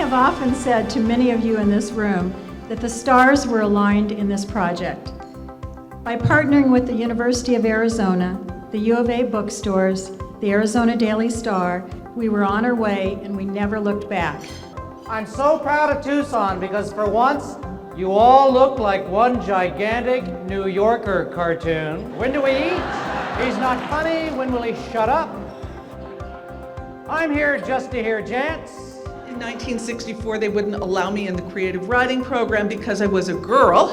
have often said to many of you in this room that the stars were aligned in this project. By partnering with the University of Arizona, the U of A bookstores, the Arizona Daily Star, we were on our way and we never looked back. I'm so proud of Tucson because for once, you all look like one gigantic New Yorker cartoon. When do we eat? He's not funny. When will he shut up? I'm here just to hear Jance. In 1964, they wouldn't allow me in the creative writing program because I was a girl.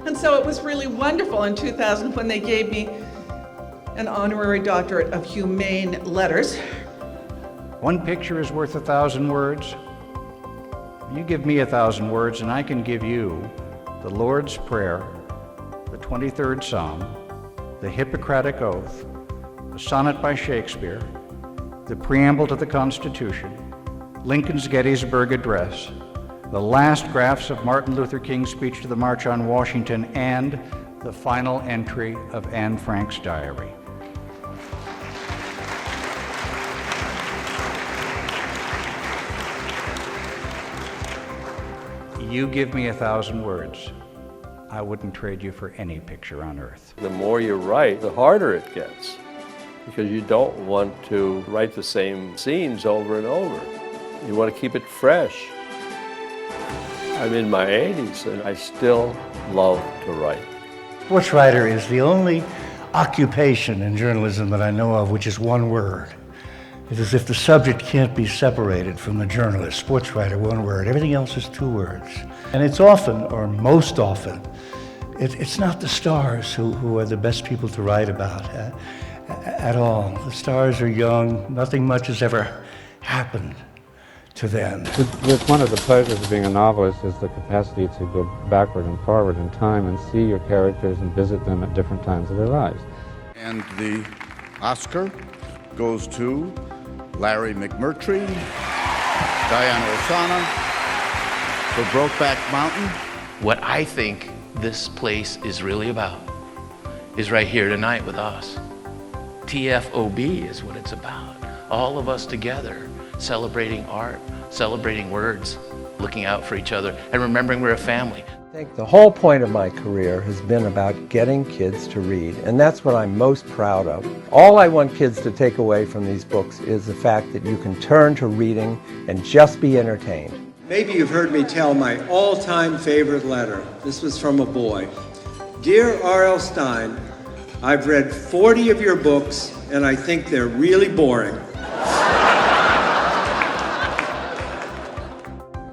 And so it was really wonderful in 2000 when they gave me an honorary doctorate of humane letters. One picture is worth 1,000 words. You give me 1,000 words and I can give you the Lord's Prayer, the 23rd Psalm, the Hippocratic Oath, a sonnet by Shakespeare, the preamble to the Constitution, Lincoln's Gettysburg Address, the last drafts of Martin Luther King's speech to the March on Washington, and the final entry of Anne Frank's diary. You give me 1,000 words, I wouldn't trade you for any picture on earth. The more you write, the harder it gets, because you don't want to write the same scenes over and over. You want to keep it fresh. I'm in my 80s and I still love to write. Sports writer is the only occupation in journalism that I know of which is one word. It's as if the subject can't be separated from the journalist. Sports writer, one word. Everything else is two words. And it's often, or most often, it's not the stars who are the best people to write about at all. The stars are young. Nothing much has ever happened to them. One of the pleasures of being a novelist is the capacity to go backward and forward in time and see your characters and visit them at different times of their lives. And the Oscar goes to Larry McMurtry, Diana Ossana for Brokeback Mountain. What I think this place is really about is right here tonight with us. TFOB is what it's about. All of us together, celebrating art, celebrating words, looking out for each other, and remembering we're a family. I think the whole point of my career has been about getting kids to read, and that's what I'm most proud of. All I want kids to take away from these books is the fact that you can turn to reading and just be entertained. Maybe you've heard me tell my all-time favorite letter. This was from a boy. Dear R.L. Stine, I've read 40 of your books, and I think they're really boring.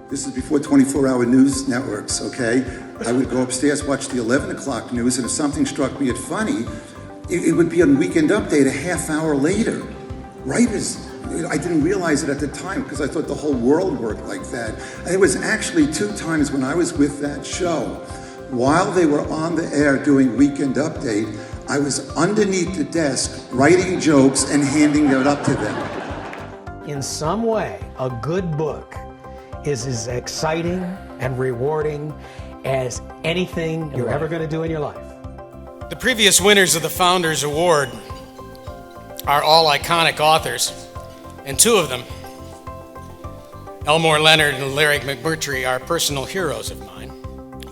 This is before 24-hour news networks, okay? I would go upstairs, watch the 11 o'clock news, and if something struck me as funny, it would be on Weekend Update a half hour later. Writers, I didn't realize it at the time because I thought the whole world worked like that. And it was actually 2 times when I was with that show. While they were on the air doing Weekend Update, I was underneath the desk writing jokes and handing it up to them. In some way, a good book is as exciting and rewarding as anything you're ever going to do in your life. The previous winners of the Founders Award are all iconic authors, and 2 of them, Elmore Leonard and Larry McMurtry, are personal heroes of mine.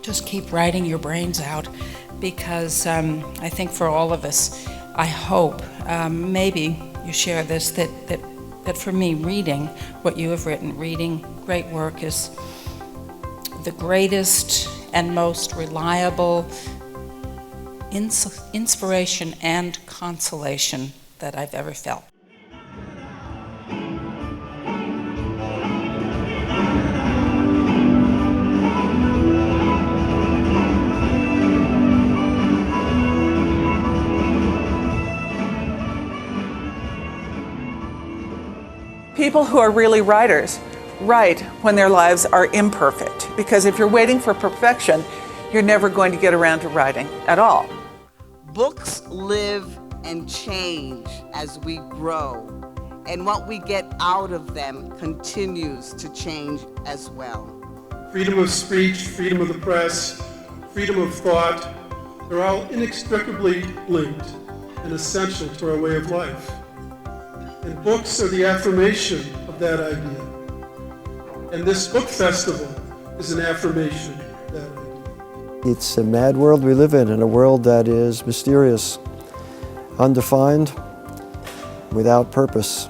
Just keep writing your brains out, because I think for all of us, I hope, maybe you share this, that for me, reading what you have written, reading great work is the greatest and most reliable inspiration and consolation that I've ever felt. People who are really writers write when their lives are imperfect, because if you're waiting for perfection, you're never going to get around to writing at all. Books live and change as we grow, and what we get out of them continues to change as well. Freedom of speech, freedom of the press, freedom of thought, they're all inextricably linked and essential to our way of life. And books are the affirmation of of that idea. And this book festival is an affirmation of that idea. It's a mad world we live in a world that is mysterious, undefined, without purpose.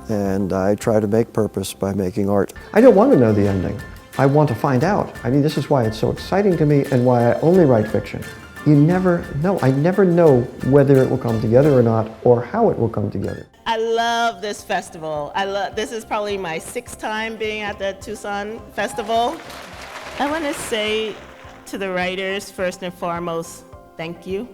And I try to make purpose by making art. I don't want to know the ending. I want to find out. I mean, this is why it's so exciting to me and why I only write fiction. You never know. I never know whether it will come together or not, or how it will come together. I love this festival. This is probably my 6th time being at the Tucson Festival. I want to say to the writers, first and foremost, thank you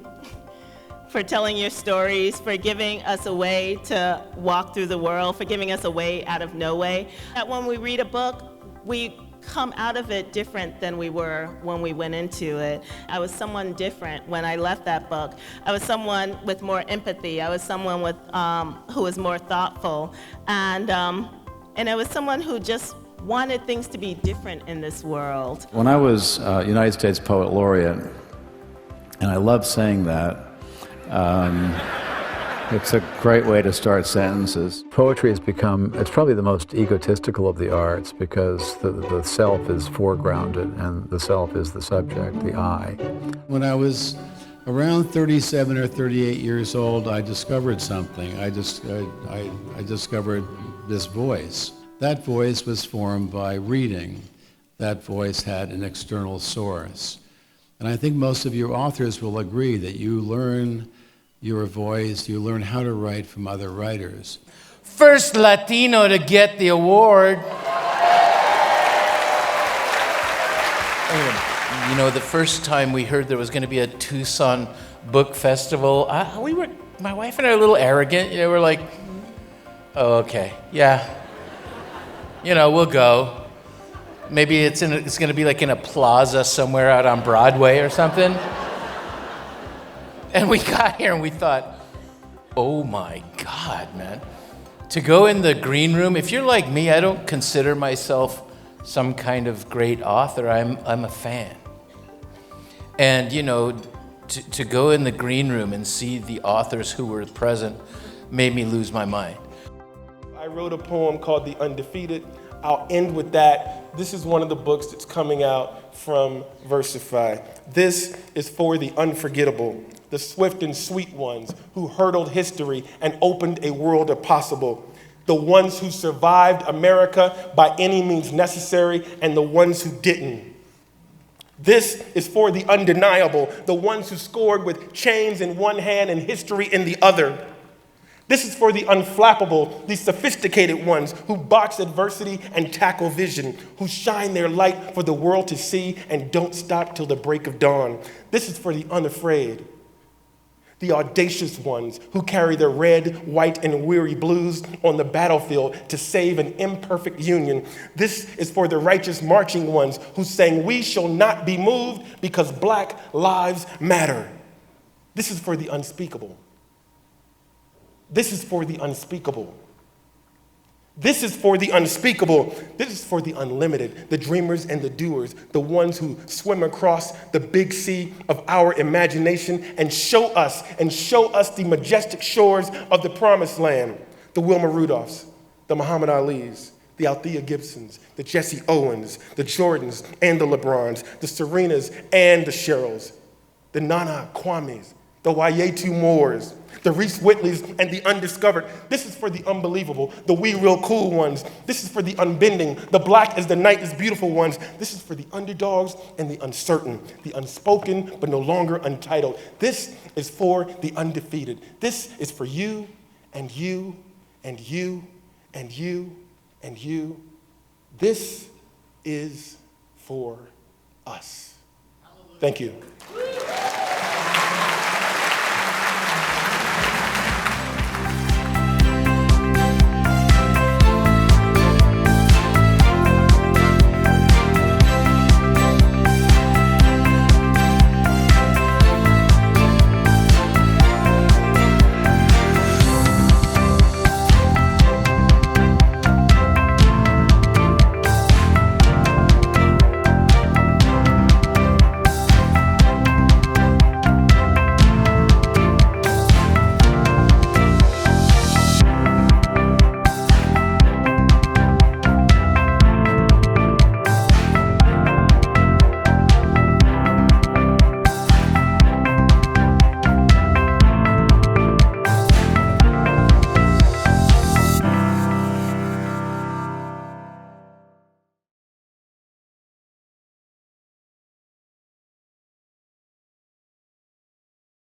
for telling your stories, for giving us a way to walk through the world, for giving us a way out of no way. That when we read a book, we come out of it different than we were when we went into it. I was someone different when I left that book. I was someone with more empathy. I was someone with who was more thoughtful, and I was someone who just wanted things to be different in this world. When I was United States Poet Laureate, and I love saying that, it's a great way to start sentences. Poetry has become, it's probably the most egotistical of the arts because the self is foregrounded and the self is the subject, the I. When I was around 37 or 38 years old, I discovered something. I discovered this voice. That voice was formed by reading. That voice had an external source. And I think most of your authors will agree that you learn your voice, you learn how to write from other writers. First Latino to get the award. You know, the first time we heard there was going to be a Tucson Book Festival, my wife and I were a little arrogant. You know, we're like, oh, okay, yeah. You know, we'll go. Maybe it's going to be like in a plaza somewhere out on Broadway or something. And we got here and we thought, oh my God, man. To go in the green room, if you're like me, I don't consider myself some kind of great author. I'm a fan. And, you know, to go in the green room and see the authors who were present made me lose my mind. I wrote a poem called The Undefeated. I'll end with that. This is one of the books that's coming out from Versify. This is for the unforgettable, the swift and sweet ones who hurdled history and opened a world of possible, the ones who survived America by any means necessary and the ones who didn't. This is for the undeniable, the ones who scored with chains in one hand and history in the other. This is for the unflappable, the sophisticated ones who box adversity and tackle vision, who shine their light for the world to see and don't stop till the break of dawn. This is for the unafraid, the audacious ones who carry the red, white, and weary blues on the battlefield to save an imperfect union. This is for the righteous marching ones who sang, "We shall not be moved because Black lives matter." This is for the unspeakable. This is for the unspeakable. This is for the unspeakable. This is for the unlimited, the dreamers and the doers, the ones who swim across the big sea of our imagination and show us the majestic shores of the promised land. The Wilma Rudolphs, the Muhammad Alis, the Althea Gibsons, the Jesse Owens, the Jordans and the LeBrons, the Serenas and the Cheryls, the Nana Kwames, the Wayetu Moores, the Reese Whitleys and the undiscovered. This is for the unbelievable, the we real cool ones. This is for the unbending, the black as the night is beautiful ones. This is for the underdogs and the uncertain, the unspoken but no longer untitled. This is for the undefeated. This is for you and you and you and you and you. This is for us. Thank you.